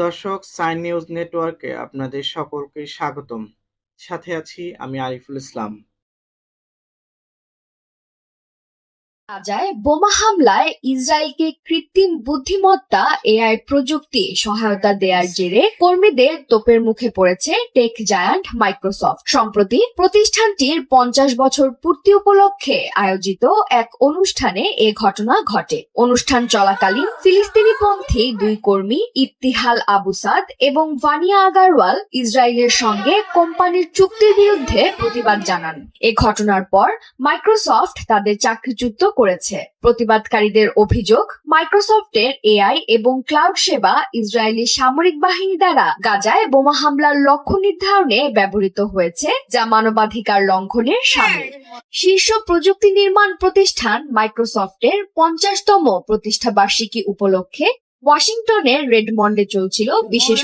দর্শক, sign news নেটওয়ার্কে আপনাদের সকলকে স্বাগতম। সাথে আছি আমি আরিফুল ইসলাম। গাজায় বোমা হামলায় ইসরায়েলকে কৃত্রিম বুদ্ধিমত্তা এআই প্রযুক্তি সহায়তা দেওয়ার জেরে কর্মীদের তোপের মুখে পড়েছে টেক জায়ান্ট মাইক্রোসফট। সম্প্রতি প্রতিষ্ঠানটির 50 বছর পূর্তি উপলক্ষে আয়োজিত এক অনুষ্ঠানে এ ঘটনা ঘটে। অনুষ্ঠান চলাকালীন ফিলিস্তিনিপন্থী দুই কর্মী ইফতিহাল আবু সাদ এবং ভানিয়া আগারওয়াল ইসরায়েলের সঙ্গে কোম্পানির চুক্তির বিরুদ্ধে প্রতিবাদ জানান। এ ঘটনার পর মাইক্রোসফট তাদের চাকরিচ্যুত করেছে। প্রতিবাদকারীদের অভিযোগ, মাইক্রোসফটের এআই এবং ক্লাউড সেবা ইসরায়েলি সামরিক বাহিনী দ্বারা গাজায় বোমা হামলার লক্ষ্য নির্ধারণে ব্যবহৃত হয়েছে, যা মানবাধিকার লঙ্ঘনের শামিল। শীর্ষ প্রযুক্তি নির্মাণ প্রতিষ্ঠান মাইক্রোসফটের 50তম প্রতিষ্ঠাবার্ষিকী উপলক্ষে ওয়াশিংটনের রেডমন্ডে চলছিল বিশেষ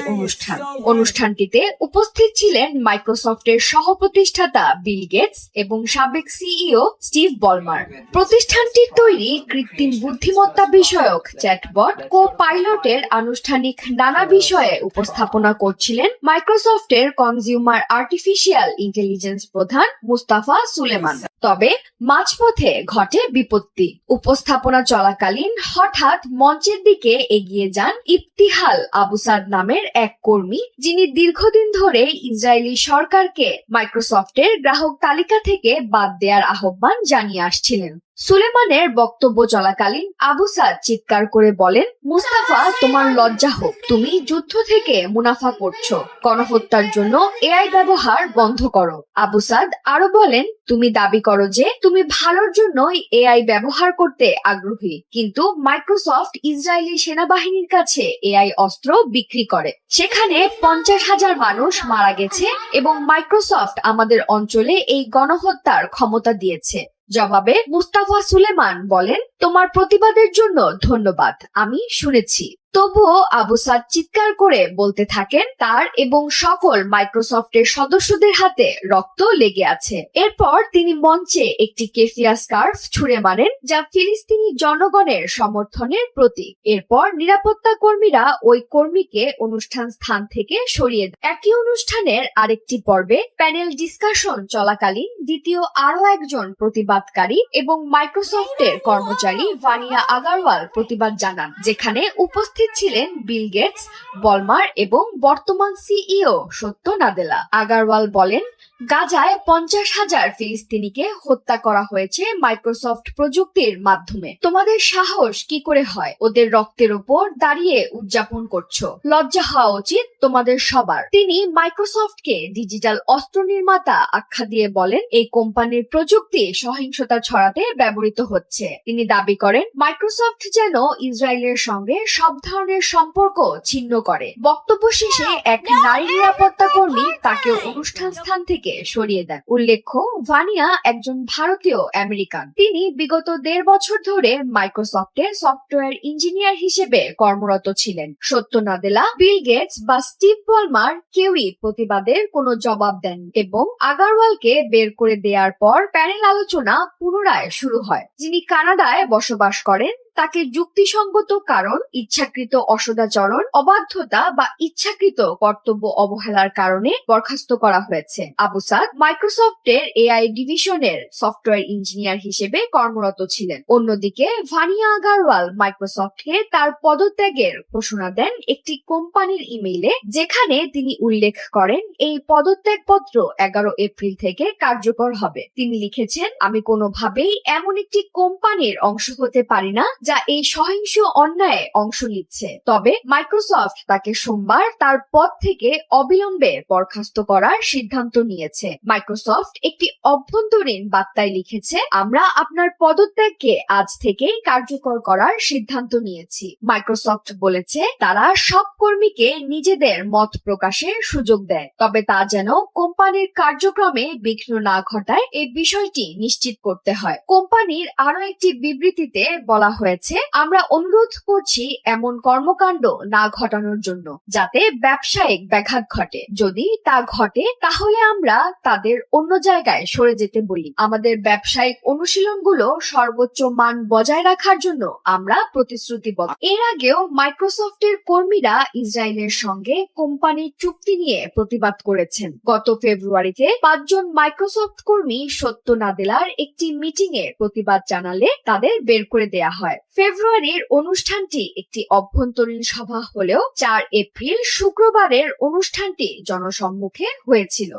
অনুষ্ঠানটিতে উপস্থিত ছিলেন মাইক্রোসফটের সহ-প্রতিষ্ঠাতা বিল গেটস এবং সাবেক সিইও স্টিভ বলমার। প্রতিষ্ঠানটির তৈরি কৃত্রিম বুদ্ধিমত্তা বিষয়ক চ্যাটবট কো-পাইলটের আনুষ্ঠানিক নানা বিষয়ে উপস্থাপনা করছিলেন মাইক্রোসফটের কনজিউমার আর্টিফিশিয়াল ইন্টেলিজেন্স প্রধান মুস্তাফা সুলেমান। তবে মাঝপথে ঘটে বিপত্তি। উপস্থাপনা চলাকালীন হঠাৎ মঞ্চের দিকে এগিয়ে যান ইফতিহাল আবু সাদ নামের এক কর্মী, যিনি দীর্ঘদিন ধরে ইসরায়েলি সরকারকে মাইক্রোসফটের গ্রাহক তালিকা থেকে বাদ দেওয়ার আহ্বান জানিয়ে আসছিলেন। সুলেমানের বক্তব্য চলাকালীন আবু সাদ চিৎকার করে বলেন, মুস্তাফা, তোমার লজ্জা হোক, তুমি যুদ্ধ থেকে মুনাফা করছো, গণহত্যার জন্য এআই ব্যবহার বন্ধ করো। আবু সাদ আরো বলেন, তুমি দাবি করো যে তুমি ভালোর জন্যই এআই ব্যবহার করতে আগ্রহী, কিন্তু মাইক্রোসফট ইসরায়েলি সেনাবাহিনীর কাছে এআই অস্ত্র বিক্রি করে, সেখানে 50,000 মানুষ মারা গেছে এবং মাইক্রোসফট আমাদের অঞ্চলে এই গণহত্যার ক্ষমতা দিয়েছে। জবাবে মুস্তাফা সুলেমান বলেন, তোমার প্রতিবাদের জন্য ধন্যবাদ, আমি শুনেছি। তবুও আবু সাদ চিৎকার করে বলতে থাকেন, তার এবং সকল মাইক্রোসফটের সদস্যদের হাতে রক্ত লেগে আছে। এরপর তিনি মঞ্চে একটি কেফিয়া স্কার্ফ ছুঁড়ে মারেন, যা ফিলিস্তিনি জনগণের সমর্থনের প্রতীক। এরপর নিরাপত্তা কর্মীরা ওই কর্মীকে অনুষ্ঠান স্থান থেকে সরিয়ে দেন। একই অনুষ্ঠানের আরেকটি পর্বে প্যানেল ডিসকাশন চলাকালীন দ্বিতীয় আরো একজন প্রতিবাদকারী এবং মাইক্রোসফটের কর্মচারী ভানিয়া আগারওয়াল প্রতিবাদ জানান, যেখানে উপস্থিত ছিলেন বিল গেটস, বলমার এবং বর্তমান সিইও সত্য নাদেলা। আগারওয়াল বলেন, গাজায় 50,000 ফিলিস্তিনিকে হত্যা করা হয়েছে মাইক্রোসফট প্রযুক্তির মাধ্যমে। তোমাদের সাহস কি করে হয় ওদের রক্তের ওপর দাঁড়িয়ে উদযাপন করছো? লজ্জা হওয়া উচিত তোমাদের সবার। তিনি মাইক্রোসফটকে ডিজিটাল অস্ত্র নির্মাতা আখ্যা দিয়ে বলেন, এই কোম্পানির প্রযুক্তি সহিংসতা ছড়াতে ব্যবহৃত হচ্ছে। তিনি দাবি করেন, মাইক্রোসফট যেন ইসরায়েলের সঙ্গে সব ধরনের সম্পর্ক ছিন্ন করে। বক্তব্য শেষে এক নারী নিরাপত্তা কর্মী তাকে অনুষ্ঠান স্থান থেকে সরিয়ে দেন। উল্লেখ্য, ভানিয়া একজন ভারতীয় আমেরিকান। তিনি বিগত 1.5 বছর ধরে মাইক্রোসফটের সফটওয়্যার ইঞ্জিনিয়ার হিসেবে কর্মরত ছিলেন। সত্য নাদেলা, বিল গেটস বা স্টিভ বলমার কেউই প্রতিবাদের কোনো জবাব দেন এবং আগারওয়ালকে বের করে দেওয়ার পর প্যানেল আলোচনা পুনরায় শুরু হয়। যিনি কানাডায় বসবাস করেন, তাকে যুক্তিসঙ্গত কারণ, ইচ্ছাকৃত অসদাচরণ, অবাধ্যতা বা ইচ্ছাকৃত কর্তব্য অবহেলার কারণে বরখাস্ত করা হয়েছে। আবু সাদ মাইক্রোসফটের এআই ডিভিশনের সফটওয়্যার ইঞ্জিনিয়ার হিসেবে কর্মরত ছিলেন। অন্যদিকে ভানিয়া আগারওয়াল মাইক্রোসফটকে তার পদত্যাগের ঘোষণা দেন একটি কোম্পানির ইমেইলে, যেখানে তিনি উল্লেখ করেন এই পদত্যাগপত্র 11 এপ্রিল থেকে কার্যকর হবে। তিনি লিখেছেন, আমি কোনোভাবেই এমন একটি কোম্পানির অংশ হতে পারি না যা এই সহিংস অন্যায়ে অংশ নিচ্ছে। তবে মাইক্রোসফট তাকে সোমবার তার পদ থেকে অবিলম্বে বরখাস্ত করার সিদ্ধান্ত নিয়েছে। মাইক্রোসফট একটি অভ্যন্তরীণ বার্তায় লিখেছে, আমরা আপনার পদত্যাগকে আজ থেকেই কার্যকর করার সিদ্ধান্ত নিয়েছি। মাইক্রোসফট বলেছে, তারা সব কর্মীকে নিজেদের মত প্রকাশের সুযোগ দেয়, তবে তা যেন কোম্পানির কার্যক্রমে বিঘ্ন না ঘটায় এই বিষয়টি নিশ্চিত করতে হয়। কোম্পানির আরো একটি বিবৃতিতে বলা হয়েছে, জানিয়েছে, আমরা অনুরোধ করছি এমন কর্মকাণ্ড না ঘটানোর জন্য যাতে ব্যবসায়িক ব্যাঘাত ঘটে। যদি তা ঘটে তাহলে আমরা তাদের অন্য জায়গায় সরে যেতে বলি। আমাদের ব্যবসায়িক অনুশীলনগুলো সর্বোচ্চ মান বজায় রাখার জন্য আমরা প্রতিশ্রুতিবদ্ধ। এর আগেও মাইক্রোসফটের কর্মীরা ইসরায়েলের সঙ্গে কোম্পানির চুক্তি নিয়ে প্রতিবাদ করেছেন। গত ফেব্রুয়ারিতে 5 জন মাইক্রোসফট কর্মী সত্য নাদেলার একটি মিটিং এ প্রতিবাদ জানালে তাদের বের করে দেয়া হয়। ফেব্রুয়ারির অনুষ্ঠানটি একটি অভ্যন্তরীণ সভা হলেও 4 এপ্রিল শুক্রবারের অনুষ্ঠানটি জনসম্মুখে হয়েছিল।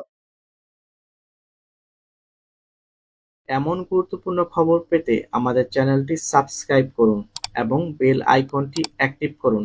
এমন গুরুত্বপূর্ণ খবর পেতে আমাদের চ্যানেলটি সাবস্ক্রাইব করুন এবং বেল আইকনটি অ্যাক্টিভ করুন।